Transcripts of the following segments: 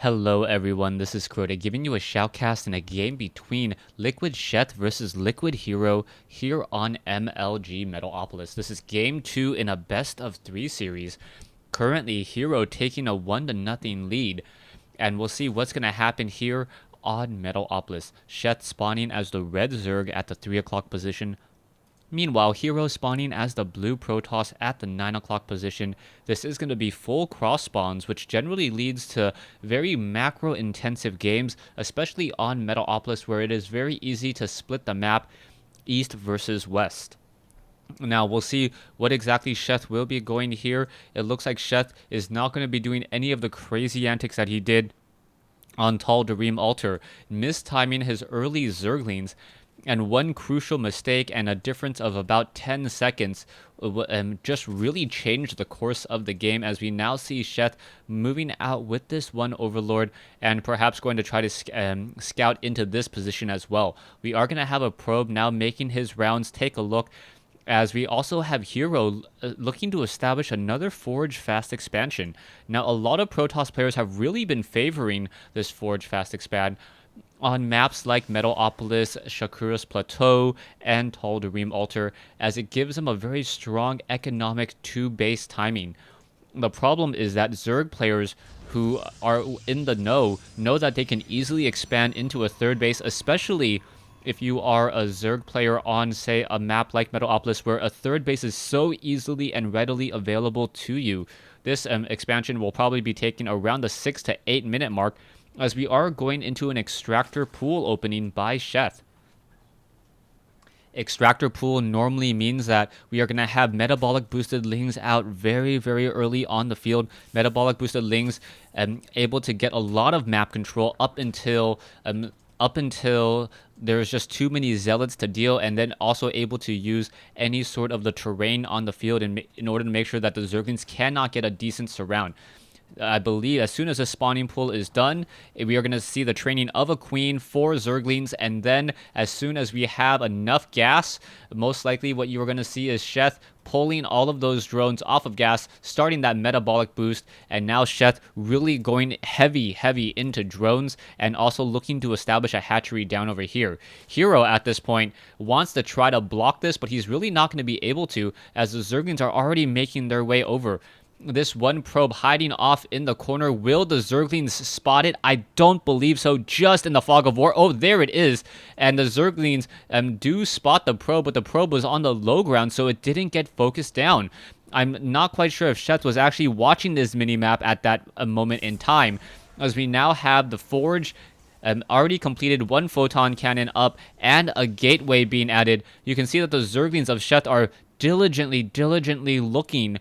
Hello everyone, this is Crota giving you a shoutcast in a game between LiquidSheth versus LiquidHero here on MLG Metalopolis. This is game 2 in a best of 3 series. Currently, Hero taking a 1-0 lead, and we'll see what's going to happen here on Metalopolis. Sheth spawning as the red Zerg at the 3 o'clock position. Meanwhile, Hero spawning as the blue Protoss at the 9 o'clock position. This is going to be full cross spawns, which generally leads to very macro intensive games, especially on Metalopolis, where it is very easy to split the map east versus west. Now, we'll see what exactly Sheth will be going here. It looks like Sheth is not going to be doing any of the crazy antics that he did on Tal'Darim Altar, mistiming his early Zerglings, and one crucial mistake and a difference of about 10 seconds just really changed the course of the game, as we now see Sheth moving out with this one Overlord and perhaps going to try to scout into this position as well. We are going to have a probe now making his rounds. Take a look, as we also have Hero looking to establish another Forge Fast expansion. Now, a lot of Protoss players have really been favoring this Forge Fast expand on maps like Metalopolis, Shakura's Plateau, and Tal'Darim Altar, as it gives them a very strong economic 2-base timing. The problem is that Zerg players who are in the know that they can easily expand into a 3rd base, especially if you are a Zerg player on, say, a map like Metalopolis, where a 3rd base is so easily and readily available to you. This expansion will probably be taking around the 6 to 8 minute mark, as we are going into an extractor pool opening by Sheth. Extractor pool normally means that we are going to have metabolic boosted lings out very, very early on the field. Metabolic boosted lings able to get a lot of map control up until there's just too many zealots to deal, and then also able to use any sort of the terrain on the field in order to make sure that the Zerglings cannot get a decent surround. I believe as soon as the spawning pool is done, we are going to see the training of a queen for Zerglings, and then as soon as we have enough gas, most likely what you are going to see is Sheth pulling all of those drones off of gas, starting that metabolic boost, and now Sheth really going heavy into drones, and also looking to establish a hatchery down over here. Hero at this point wants to try to block this, but he's really not going to be able to, as the Zerglings are already making their way over. This one probe hiding off in the corner. Will the Zerglings spot it? I don't believe so. Just in the fog of war. Oh, there it is. And the Zerglings do spot the probe, but the probe was on the low ground, so it didn't get focused down. I'm not quite sure if Sheth was actually watching this mini-map at that moment in time, as we now have the Forge already completed, one photon cannon up, and a gateway being added. You can see that the Zerglings of Sheth are diligently looking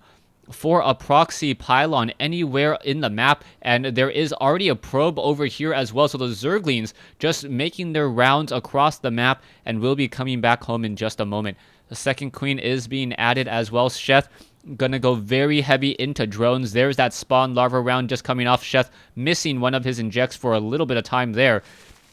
for a proxy pylon anywhere in the map, and there is already a probe over here as well, so the Zerglings just making their rounds across the map and will be coming back home in just a moment. The second queen is being added as well. Sheth gonna go very heavy into drones. There's that spawn larva round just coming off. Sheth missing one of his injects for a little bit of time there,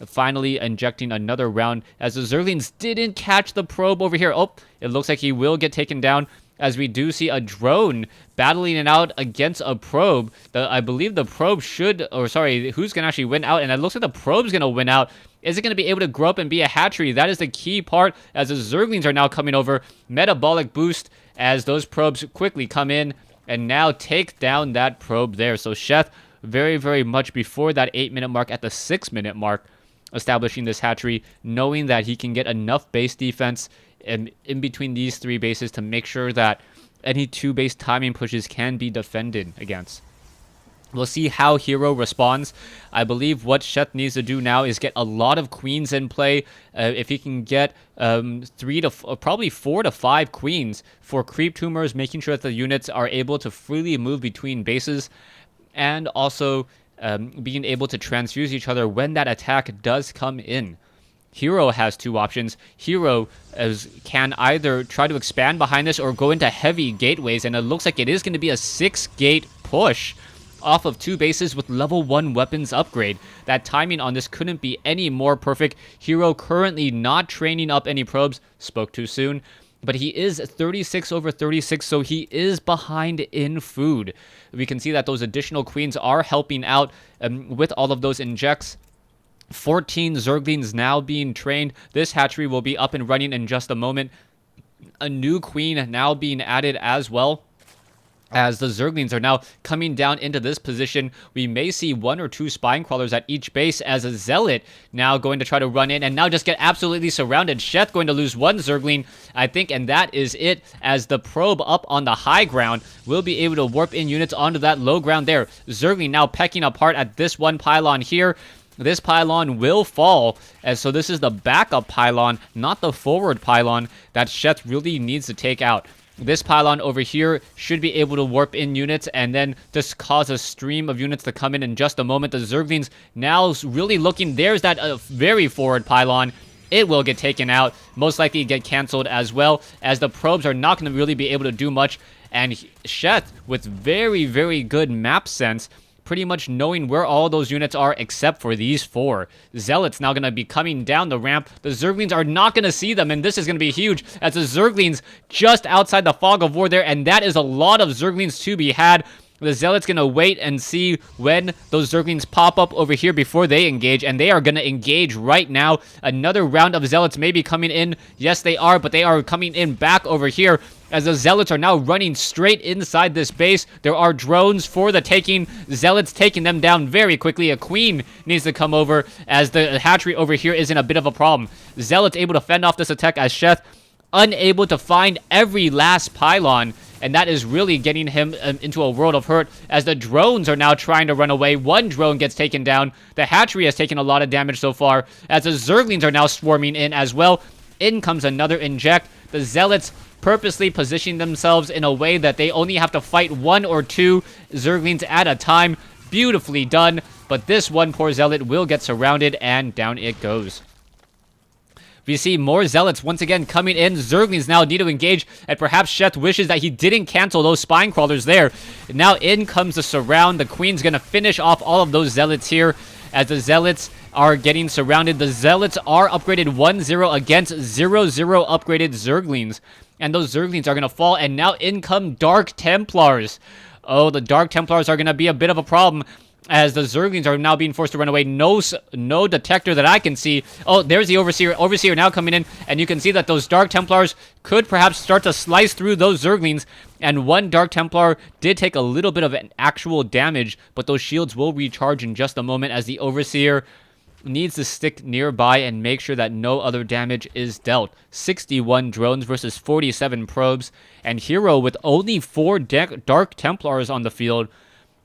finally injecting another round, as the Zerglings didn't catch the probe over here. Oh, it looks like he will get taken down, as we do see a drone battling it out against a probe. I believe the probe who's going to actually win out, and it looks like the probe's going to win out. Is it going to be able to grow up and be a hatchery? That is the key part, as the Zerglings are now coming over. Metabolic boost as those probes quickly come in and now take down that probe there. So Sheth very much before that 8-minute mark, at the 6-minute mark, establishing this hatchery, knowing that he can get enough base defense in between these 3 bases to make sure that any 2-base timing pushes can be defended against. We'll see how Hero responds. I believe what Sheth needs to do now is get a lot of queens in play. If he can get 4 to 5 queens for creep tumors, making sure that the units are able to freely move between bases, and also being able to transfuse each other when that attack does come in. Hero has 2 options. Hero can either try to expand behind this or go into heavy gateways, and it looks like it is going to be a 6-gate push off of 2 bases with level 1 weapons upgrade. That timing on this couldn't be any more perfect. Hero currently not training up any probes. Spoke too soon. but he is 36 over 36, so he is behind in food. We can see that those additional queens are helping out with all of those injects. 14 Zerglings now being trained. This hatchery will be up and running in just a moment. A new queen now being added as well. As the Zerglings are now coming down into this position, we may see 1 or 2 spine crawlers at each base, as a Zealot now going to try to run in and now just get absolutely surrounded. Sheth going to lose 1 Zergling, I think, and that is it, as the probe up on the high ground will be able to warp in units onto that low ground there. Zergling now pecking apart at this one pylon here. This pylon will fall, as so this is the backup pylon, not the forward pylon that Sheth really needs to take out. This pylon over here should be able to warp in units and then just cause a stream of units to come in just a moment. The Zerglings now really looking. There's that very forward pylon. It will get taken out. Most likely get canceled as well, as the probes are not going to really be able to do much. And Sheth, with very, very good map sense, pretty much knowing where all those units are except for these 4. Zealots now going to be coming down the ramp. The Zerglings are not going to see them, and this is going to be huge, as the Zerglings just outside the fog of war there, and that is a lot of Zerglings to be had. The Zealot's going to wait and see when those Zerglings pop up over here before they engage, and they are going to engage right now. Another round of Zealots may be coming in. Yes, they are, but they are coming in back over here, as the Zealots are now running straight inside this base. There are drones for the taking. Zealots taking them down very quickly. A queen needs to come over, as the hatchery over here is in a bit of a problem. Zealots able to fend off this attack, as Sheth unable to find every last pylon, and that is really getting him into a world of hurt, as the drones are now trying to run away. 1 drone gets taken down. The hatchery has taken a lot of damage so far, as the Zerglings are now swarming in as well. In comes another inject. The Zealots purposely positioning themselves in a way that they only have to fight 1 or 2 Zerglings at a time. Beautifully done, but this one poor Zealot will get surrounded, and down it goes. We see more Zealots once again coming in. Zerglings now need to engage, and perhaps Sheth wishes that he didn't cancel those spine crawlers there. Now in comes the surround. The Queen's going to finish off all of those Zealots here, as the Zealots are getting surrounded. The Zealots are upgraded 1-0 against 0-0 upgraded Zerglings, and those Zerglings are going to fall, and now in come Dark Templars. Oh, the Dark Templars are going to be a bit of a problem, as the Zerglings are now being forced to run away. No detector that I can see. Oh, there's the Overseer. Overseer now coming in, and you can see that those Dark Templars could perhaps start to slice through those Zerglings, and 1 Dark Templar did take a little bit of an actual damage, but those shields will recharge in just a moment, as the Overseer needs to stick nearby and make sure that no other damage is dealt. 61 drones versus 47 probes, and Hero with only 4 Dark Templars on the field.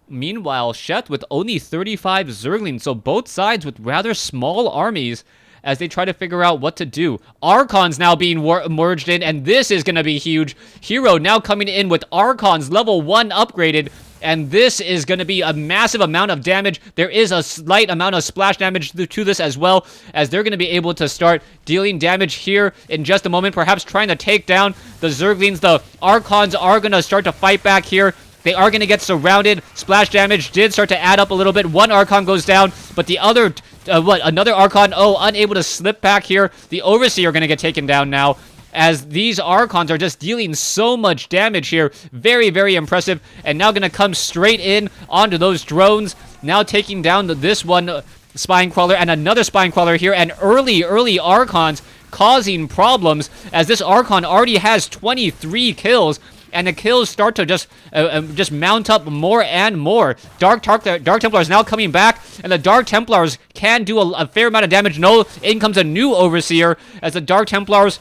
Meanwhile, Sheth with only 35 Zerglings, so both sides with rather small armies as they try to figure out what to do. Archons now being merged in, and this is going to be huge. Hero now coming in with Archons level 1 upgraded, and this is going to be a massive amount of damage. There is a slight amount of splash damage to this as well, as they're going to be able to start dealing damage here in just a moment, perhaps trying to take down the Zerglings. The Archons are going to start to fight back here. They are going to get surrounded. Splash damage did start to add up a little bit. 1 Archon goes down, but the other, another Archon, unable to slip back here. The Overseer are going to get taken down now, as these Archons are just dealing so much damage here. Very, very impressive. And now going to come straight in onto those drones. Now taking down this one Spine Crawler and another Spine Crawler here. And early Archons causing problems, as this Archon already has 23 kills. And the kills start to just mount up more and more. Dark Templars now coming back, and the Dark Templars can do a fair amount of damage. No, in comes a new Overseer, as the Dark Templars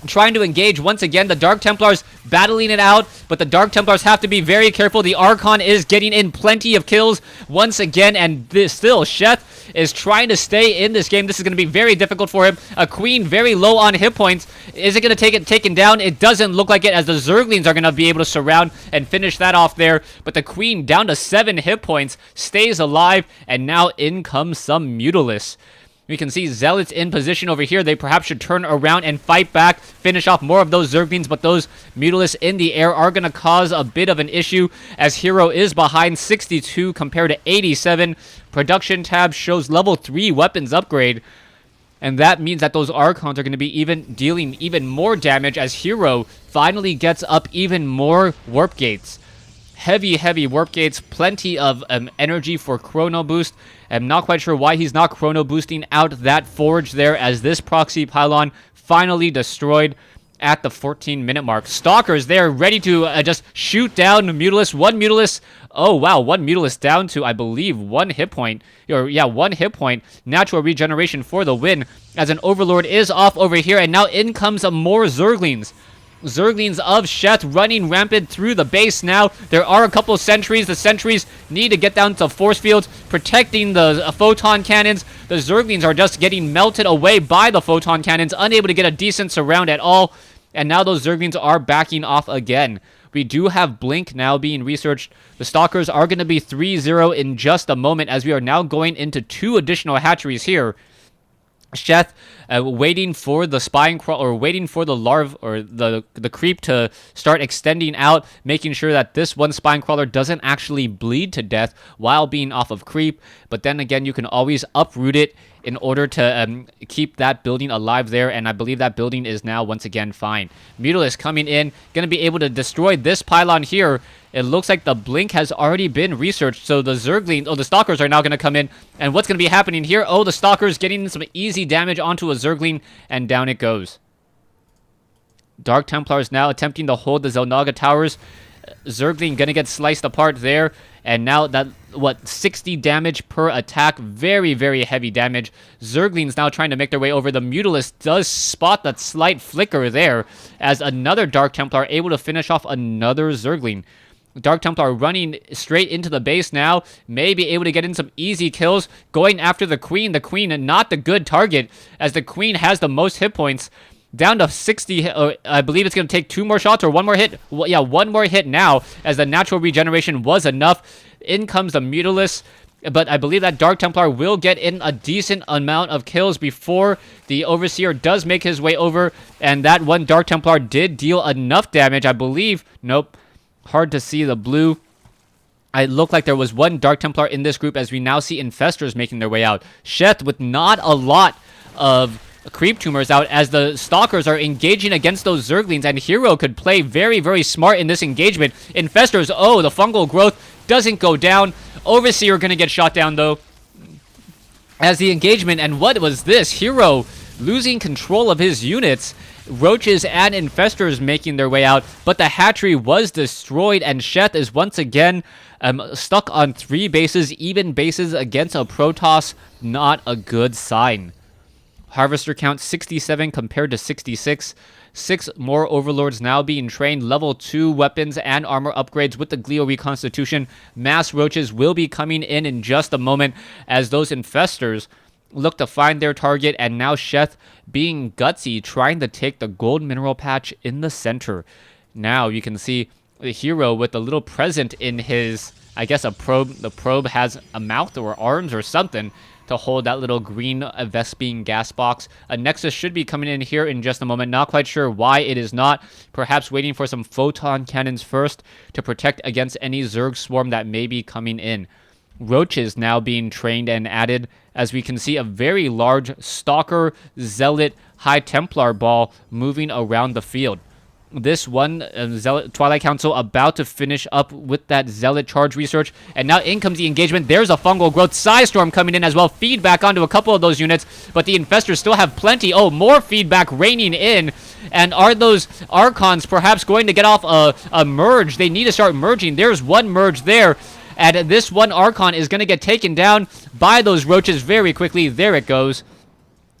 trying to engage once again. The Dark Templars battling it out, but the Dark Templars have to be very careful. The Archon is getting in plenty of kills once again, and still Sheth is trying to stay in this game. This is going to be very difficult for him. A Queen very low on hit points. Is it going to get taken down? It doesn't look like it, as the Zerglings are going to be able to surround and finish that off there. But the Queen down to 7 hit points, stays alive, and now in comes some Mutalisk. We can see Zealots in position over here. They perhaps should turn around and fight back, finish off more of those Zerglings, but those Mutalisks in the air are going to cause a bit of an issue, as Hero is behind 62 compared to 87. Production tab shows level 3 weapons upgrade. And that means that those Archons are going to be dealing even more damage as Hero finally gets up even more Warp Gates. Heavy Warp Gates, plenty of energy for Chrono Boost. I'm not quite sure why he's not Chrono Boosting out that Forge there, as this Proxy Pylon finally destroyed at the 14-minute mark. Stalkers there, ready to just shoot down Mutalisk. One Mutalisk. Oh, wow. One Mutalisk down to, I believe, 1 hit point. Or, yeah, 1 hit point. Natural regeneration for the win, as an Overlord is off over here. And now in comes some more Zerglings. Zerglings of Sheth running rampant through the base now. There are a couple sentries. The sentries need to get down to force fields, protecting the photon cannons. The Zerglings are just getting melted away by the photon cannons, unable to get a decent surround at all. And now those Zerglings are backing off again. We do have Blink now being researched. The Stalkers are going to be 3-0 in just a moment, as we are now going into 2 additional hatcheries here. Sheth waiting for the spine crawl, or waiting for the larva or the creep to start extending out, making sure that this one spine crawler doesn't actually bleed to death while being off of creep. But then again, you can always uproot it in order to keep that building alive there, and I believe that building is now once again fine. Mutalisk coming in, going to be able to destroy this pylon here. It looks like the Blink has already been researched, so the the Stalkers are now going to come in, and what's going to be happening here? Oh, the Stalkers getting some easy damage onto a Zergling, and down it goes. Dark Templars now attempting to hold the Xel'Naga towers. Zergling going to get sliced apart there, and now that, 60 damage per attack, very heavy damage. Zerglings now trying to make their way over. The Mutalisk does spot that slight flicker there, as another Dark Templar able to finish off another Zergling. Dark Templar running straight into the base now, may be able to get in some easy kills, going after the Queen. The Queen not the good target, as the Queen has the most hit points. Down to 60, I believe it's going to take 2 more shots or 1 more hit. Well, yeah, 1 more hit now, as the natural regeneration was enough. In comes the Mutalisk, but I believe that Dark Templar will get in a decent amount of kills before the Overseer does make his way over, and that one Dark Templar did deal enough damage, I believe. Nope, hard to see the blue. It looked like there was one Dark Templar in this group, as we now see Infestors making their way out. Sheth with not a lot of creep tumors out, as the Stalkers are engaging against those Zerglings, and Hero could play very smart in this engagement. Infestors, oh, the fungal growth doesn't go down. Overseer gonna get shot down though, as the engagement. And what was this? Hero losing control of his units. Roaches and Infestors making their way out, but the hatchery was destroyed, and Sheth is once again stuck on 3 bases, even bases against a Protoss. Not a good sign. Harvester count 67 compared to 66. 6 more Overlords now being trained. Level 2 weapons and armor upgrades with the Glio Reconstitution. Mass Roaches will be coming in just a moment, as those Infestors look to find their target. And now Sheth being gutsy, trying to take the gold mineral patch in the center. Now you can see the Hero with a little present in his, I guess, a probe. The probe has a mouth or arms or something to hold that little green Vespene gas box. A Nexus should be coming in here in just a moment. Not quite sure why it is not. Perhaps waiting for some photon cannons first to protect against any Zerg swarm that may be coming in. Roaches now being trained and added, as we can see a very large Stalker, Zealot, High Templar ball moving around the field. This one Zealot Twilight Council about to finish up with that Zealot charge research, and now in comes the engagement. There's a fungal growth. Psystorm coming in as well, feedback onto a couple of those units, but the Infestors still have plenty. Oh, more feedback raining in, and are those Archons perhaps going to get off a merge? They need to start merging. There's one merge there, and this one Archon is going to get taken down by those Roaches very quickly. There it goes.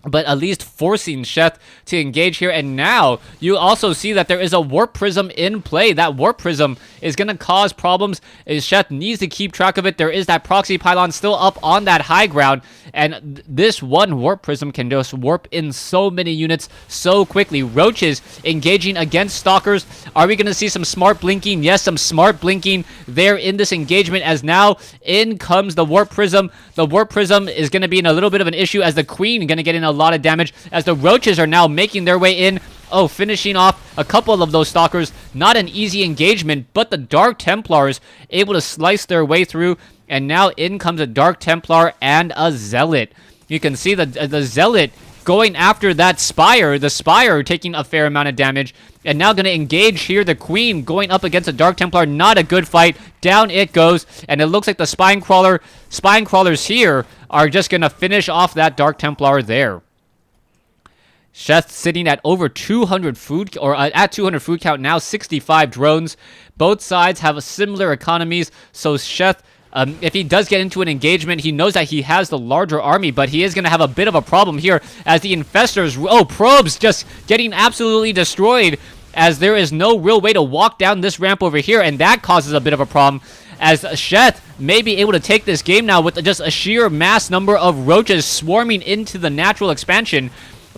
But at least forcing Sheth to engage here. And now you also see that there is a Warp Prism in play. That Warp Prism is going to cause problems. Sheth needs to keep track of it. There is that Proxy Pylon still up on that high ground. And this one Warp Prism can just warp in so many units so quickly. Roaches engaging against Stalkers. Are we going to see some smart blinking? Yes, some smart blinking there in this engagement, as now in comes the Warp Prism. The Warp Prism is going to be in a little bit of an issue, as the Queen going to get in a lot of damage, as the Roaches are now making their way in. Oh, finishing off a couple of those Stalkers. Not an easy engagement, but the Dark Templars able to slice their way through, and now in comes a Dark Templar and a Zealot. You can see the Zealot going after that Spire. The Spire taking a fair amount of damage. And now going to engage here. The Queen going up against a Dark Templar. Not a good fight. Down it goes. And it looks like the Spine-Crawlers here are just going to finish off that Dark Templar there. Sheth sitting at over 200 food, or at 200 food count now, 65 drones. Both sides have similar economies, so Sheth, if he does get into an engagement, he knows that he has the larger army, but he is going to have a bit of a problem here as the Infestors, probes just getting absolutely destroyed as there is no real way to walk down this ramp over here, and that causes a bit of a problem as Sheth may be able to take this game now with just a sheer mass number of roaches swarming into the natural expansion.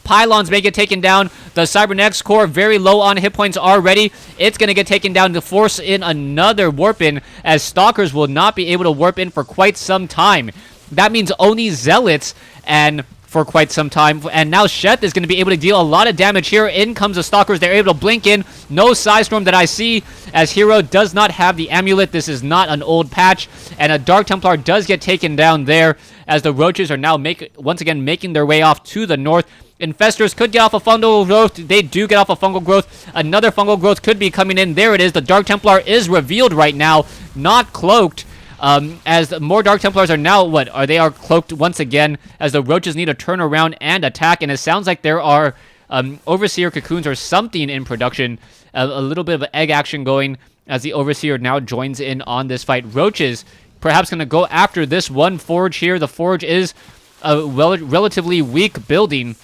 Pylons may get taken down. The Cybernetics core very low on hit points already. It's going to get taken down to force in another warp in as Stalkers will not be able to warp in for quite some time. That means only Zealots and for quite some time. And now Sheth is going to be able to deal a lot of damage here. In comes the Stalkers. They're able to blink in. No Psystorm that I see as Hero does not have the amulet. This is not an old patch. And a Dark Templar does get taken down there as the Roaches are now once again making their way off to the north. Infestors could get off a fungal growth. They do get off a fungal growth. Another fungal growth could be coming in. There it is. The Dark Templar is revealed right now, not cloaked. As more Dark Templars are now, they are cloaked once again as the Roaches need to turn around and attack. And it sounds like there are Overseer cocoons or something in production. A little bit of egg action going as the Overseer now joins in on this fight. Roaches perhaps going to go after this one Forge here. The Forge is a relatively weak building.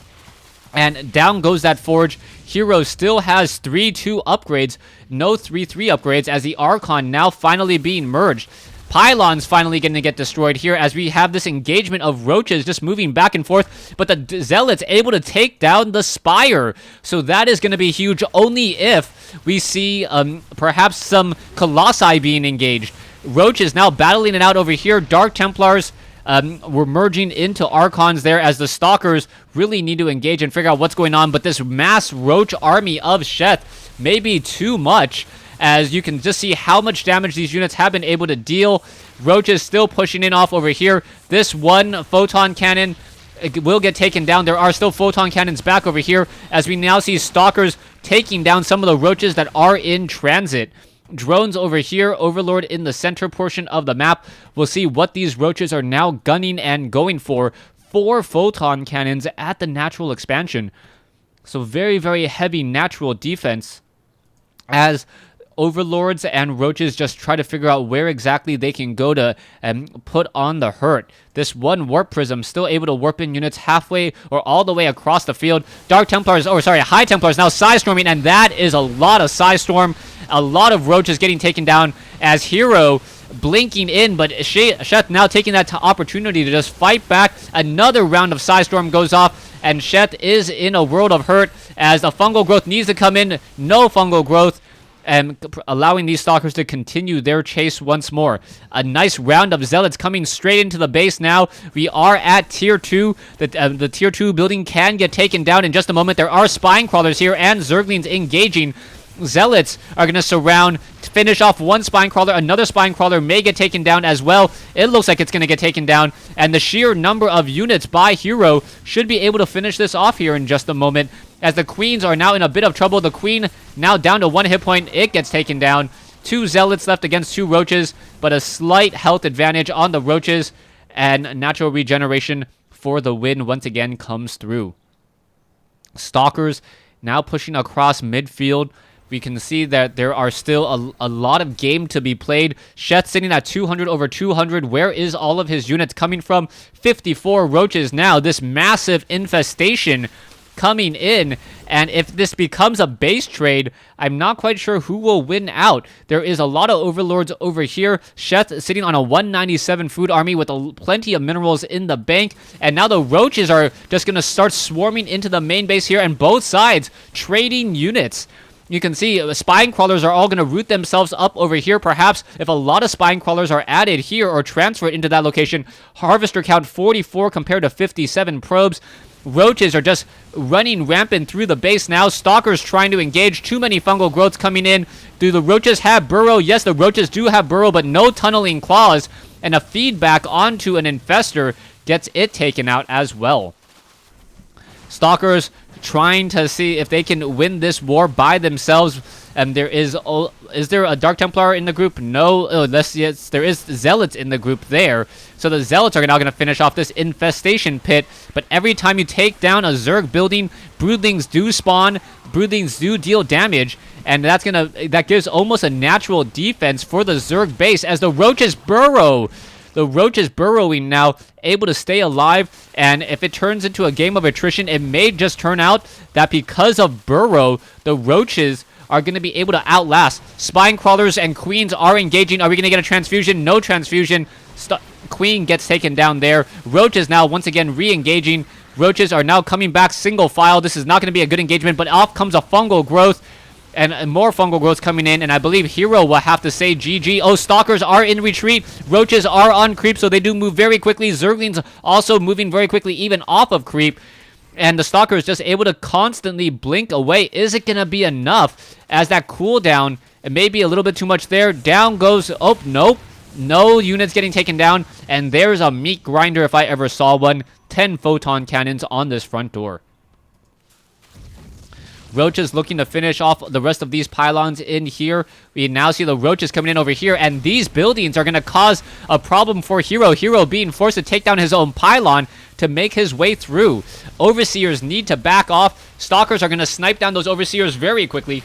And down goes that Forge. Hero still has 3-2 upgrades, no 3-3 upgrades, as the Archon now finally being merged. Pylons finally going to get destroyed here as we have this engagement of Roaches just moving back and forth, but the Zealots able to take down the Spire. So that is going to be huge only if we see perhaps some Colossi being engaged. Roaches now battling it out over here. Dark Templars we're merging into Archons there as the Stalkers really need to engage and figure out what's going on. But this mass Roach army of Sheth may be too much, as you can just see how much damage these units have been able to deal. Roaches still pushing in off over here. This one Photon Cannon will get taken down. There are still Photon Cannons back over here as we now see Stalkers taking down some of the Roaches that are in transit. Drones over here, Overlord in the center portion of the map. We'll see what these Roaches are now gunning and going for. 4 Photon Cannons at the natural expansion. So very, very heavy natural defense as Overlords and Roaches just try to figure out where exactly they can go to put on the hurt. This one Warp Prism still able to warp in units halfway or all the way across the field. High Templars now Psystorming, and that is a lot of Psystorm. A lot of Roaches getting taken down as Hero blinking in, but Sheth now taking that opportunity to just fight back. Another round of Psystorm goes off, and Sheth is in a world of hurt as the Fungal Growth needs to come in. No Fungal Growth, and allowing these Stalkers to continue their chase once more. A nice round of Zealots coming straight into the base now. We are at Tier 2. The Tier 2 building can get taken down in just a moment. There are Spine Crawlers here and Zerglings engaging. Zealots are going to surround to finish off one Spine Crawler. Another Spine Crawler may get taken down as well. It looks like it's going to get taken down. And the sheer number of units by Hero should be able to finish this off here in just a moment. As the Queens are now in a bit of trouble. The Queen now down to 1 hit point. It gets taken down. 2 Zealots left against 2 Roaches. But a slight health advantage on the Roaches. And natural regeneration for the win once again comes through. Stalkers now pushing across midfield. We can see that there are still a lot of game to be played. Sheth sitting at 200 over 200. Where is all of his units coming from? 54 Roaches now. This massive infestation coming in. And if this becomes a base trade, I'm not quite sure who will win out. There is a lot of Overlords over here. Sheth sitting on a 197 food army with plenty of minerals in the bank. And now the Roaches are just going to start swarming into the main base here. And both sides trading units. You can see Spine Crawlers are all going to root themselves up over here. Perhaps if a lot of Spine Crawlers are added here or transferred into that location. Harvester count 44 compared to 57 probes. Roaches are just running rampant through the base now. Stalkers trying to engage. Too many fungal growths coming in. Do the Roaches have burrow? Yes, the Roaches do have burrow, but no tunneling claws. And a feedback onto an Infestor gets it taken out as well. Stalkers trying to see if they can win this war by themselves. And there is there a Dark Templar in the group? No. Oh, yes, there is Zealots in the group there. So the Zealots are now going to finish off this infestation pit. But every time you take down a Zerg building, Broodlings do spawn. Broodlings do deal damage. And that gives almost a natural defense for the Zerg base as the Roaches burrow. The Roaches burrowing now, able to stay alive, and if it turns into a game of attrition, it may just turn out that because of burrow, the Roaches are going to be able to outlast. Spine Crawlers and Queens are engaging. Are we going to get a transfusion? No transfusion. Queen gets taken down there. Roaches now once again re-engaging. Roaches are now coming back single file. This is not going to be a good engagement, but off comes a fungal growth. And more fungal growth coming in, and I believe Hero will have to say GG. Oh, Stalkers are in retreat. Roaches are on creep, so they do move very quickly. Zerglings also moving very quickly, even off of creep. And the Stalker is just able to constantly blink away. Is it going to be enough as that cooldown? It may be a little bit too much there. Down goes... Oh, nope. No units getting taken down. And there's a meat grinder if I ever saw one. 10 photon cannons on this front door. Roaches looking to finish off the rest of these pylons in here. We now see the Roaches coming in over here, and these buildings are going to cause a problem for Hero. Hero being forced to take down his own pylon to make his way through. Overseers need to back off. Stalkers are going to snipe down those Overseers very quickly,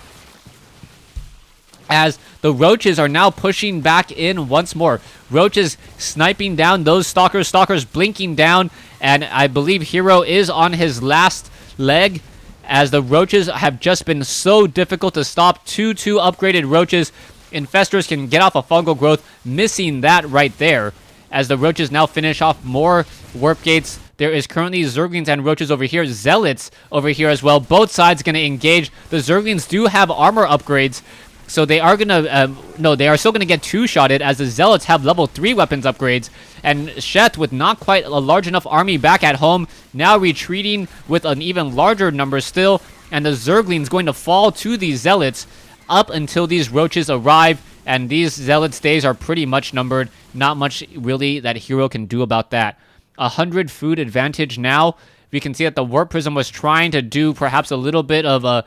as the Roaches are now pushing back in once more. Roaches sniping down those Stalkers. Stalkers blinking down, and I believe Hero is on his last leg, as the Roaches have just been so difficult to stop. 2-2 upgraded Roaches. Infestors can get off a fungal growth, missing that right there. As the Roaches now finish off more warp gates. There is currently Zerglings and Roaches over here. Zealots over here as well. Both sides going to engage. The Zerglings do have armor upgrades, so they are going to... no, they are still going to get two-shotted, as the Zealots have level 3 weapons upgrades. And Sheth, with not quite a large enough army back at home, now retreating with an even larger number still. And the Zerglings going to fall to these Zealots up until these Roaches arrive. And these Zealots' days are pretty much numbered. Not much really that Hero can do about that. 100 food advantage now. We can see that the Warp Prism was trying to do perhaps a little bit of a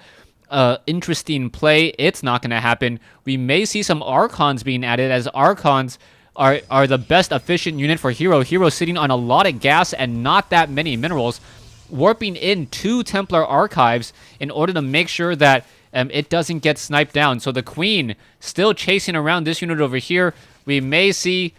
interesting play. It's not going to happen. We may see some Archons being added, as Archons are the best efficient unit for Hero. Hero sitting on a lot of gas and not that many minerals. Warping in 2 Templar Archives in order to make sure that it doesn't get sniped down. So the Queen still chasing around this unit over here. We may see...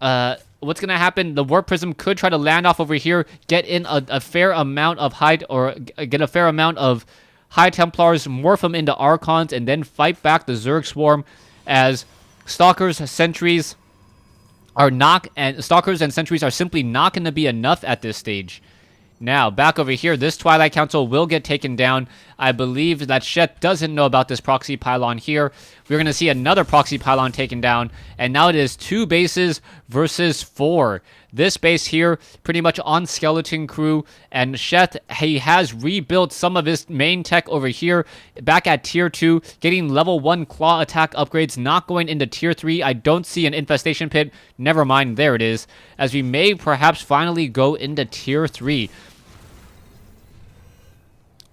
what's going to happen? The Warp Prism could try to land off over here, get in a fair amount of height, or get a fair amount of High Templars, morph them into Archons, and then fight back the Zerg Swarm, as Stalkers, Sentries are not, and Stalkers and Sentries are simply not going to be enough at this stage. Now, back over here, this Twilight Council will get taken down. I believe that Shet doesn't know about this proxy pylon here. We're going to see another proxy pylon taken down, and now it is 2 bases versus 4. This base here, pretty much on Skeleton Crew, and Sheth, he has rebuilt some of his main tech over here, back at Tier 2, getting level 1 claw attack upgrades, not going into Tier 3. I don't see an Infestation Pit. Never mind, there it is, as we may perhaps finally go into Tier 3.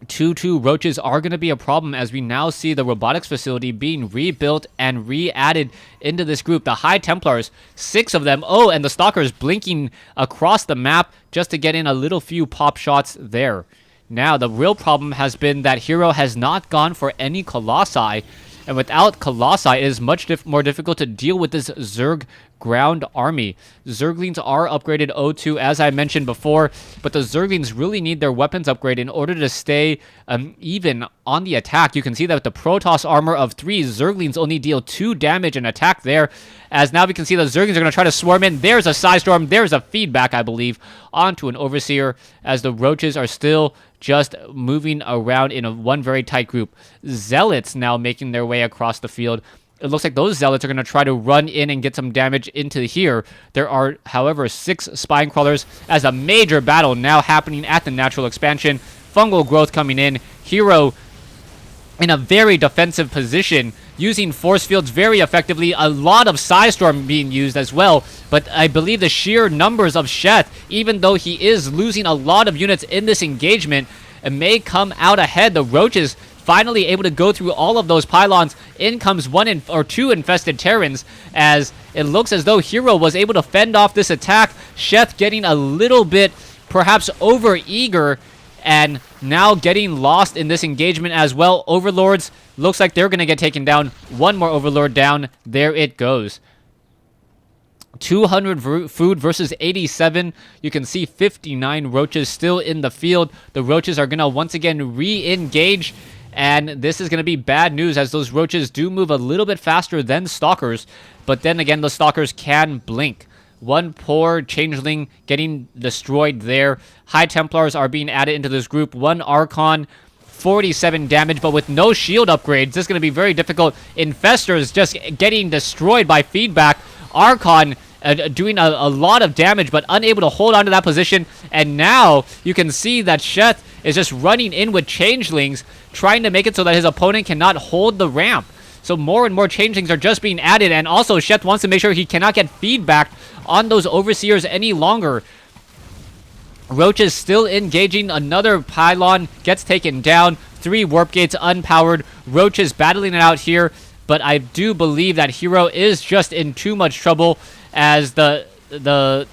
2-2 Roaches are going to be a problem, as we now see the robotics facility being rebuilt and re-added into this group. The High Templars, 6 of them. Oh, and the Stalkers blinking across the map just to get in a little few pop shots there. Now, the real problem has been that Hero has not gone for any Colossi, and without Colossi, it is much more difficult to deal with this Zerg ground army. Zerglings are upgraded O2, as I mentioned before, but the Zerglings really need their weapons upgrade in order to stay even on the attack. You can see that with the Protoss armor of 3, Zerglings only deal 2 damage and attack there, as now we can see the Zerglings are going to try to swarm in. There's a Psystorm, there's a feedback, I believe, onto an Overseer, as the Roaches are still just moving around in one very tight group. Zealots now making their way across the field. It looks like those Zealots are going to try to run in and get some damage into here. There are, however, 6 Spine Crawlers, as a major battle now happening at the Natural Expansion. Fungal growth coming in. Hero in a very defensive position, using force fields very effectively. A lot of Psystorm being used as well, but I believe the sheer numbers of Sheth, even though he is losing a lot of units in this engagement, and may come out ahead. The Roaches finally able to go through all of those pylons. In comes two infested Terrans, as it looks as though Hero was able to fend off this attack. Sheth getting a little bit perhaps over eager and now getting lost in this engagement as well. Overlords looks like they're going to get taken down. One more Overlord down. There it goes. 200 food versus 87. You can see 59 Roaches still in the field. The Roaches are going to once again re-engage, and this is going to be bad news as those Roaches do move a little bit faster than Stalkers, but then again, the Stalkers can blink. One poor Changeling getting destroyed there. High Templars are being added into this group. One Archon, 47 damage, but with no shield upgrades, this is going to be very difficult. Infestors just getting destroyed by feedback. Archon doing a lot of damage, but unable to hold on to that position. And now you can see that Sheth is just running in with Changelings, trying to make it so that his opponent cannot hold the ramp. So more and more Changelings are just being added, and also Sheth wants to make sure he cannot get feedback on those Overseers any longer. Roaches still engaging. Another pylon gets taken down. 3 warp gates unpowered. Roaches battling it out here, but I do believe that Hero is just in too much trouble as the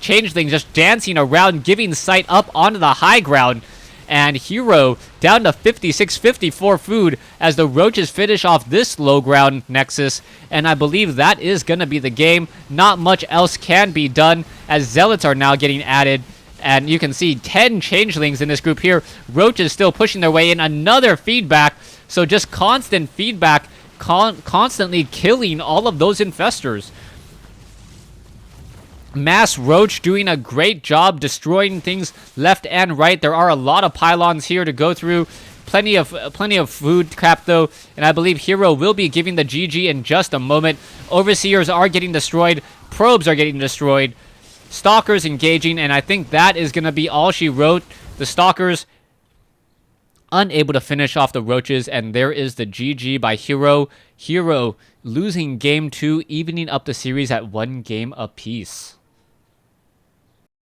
Changeling just dancing around, giving sight up onto the high ground. And Hero down to 56, 54 food as the Roaches finish off this low ground Nexus. And I believe that is going to be the game. Not much else can be done as Zealots are now getting added. And you can see 10 Changelings in this group here. Roaches still pushing their way in. Another feedback. So just constant feedback, constantly killing all of those Infestors. Mass Roach doing a great job destroying things left and right. There are a lot of pylons here to go through. Plenty of food crap though, and I believe Hero will be giving the GG in just a moment. Overseers are getting destroyed. Probes are getting destroyed. Stalkers engaging, and I think that is going to be all she wrote. The Stalkers unable to finish off the Roaches, and there is the GG by Hero. Hero losing game 2, evening up the series at 1 game apiece.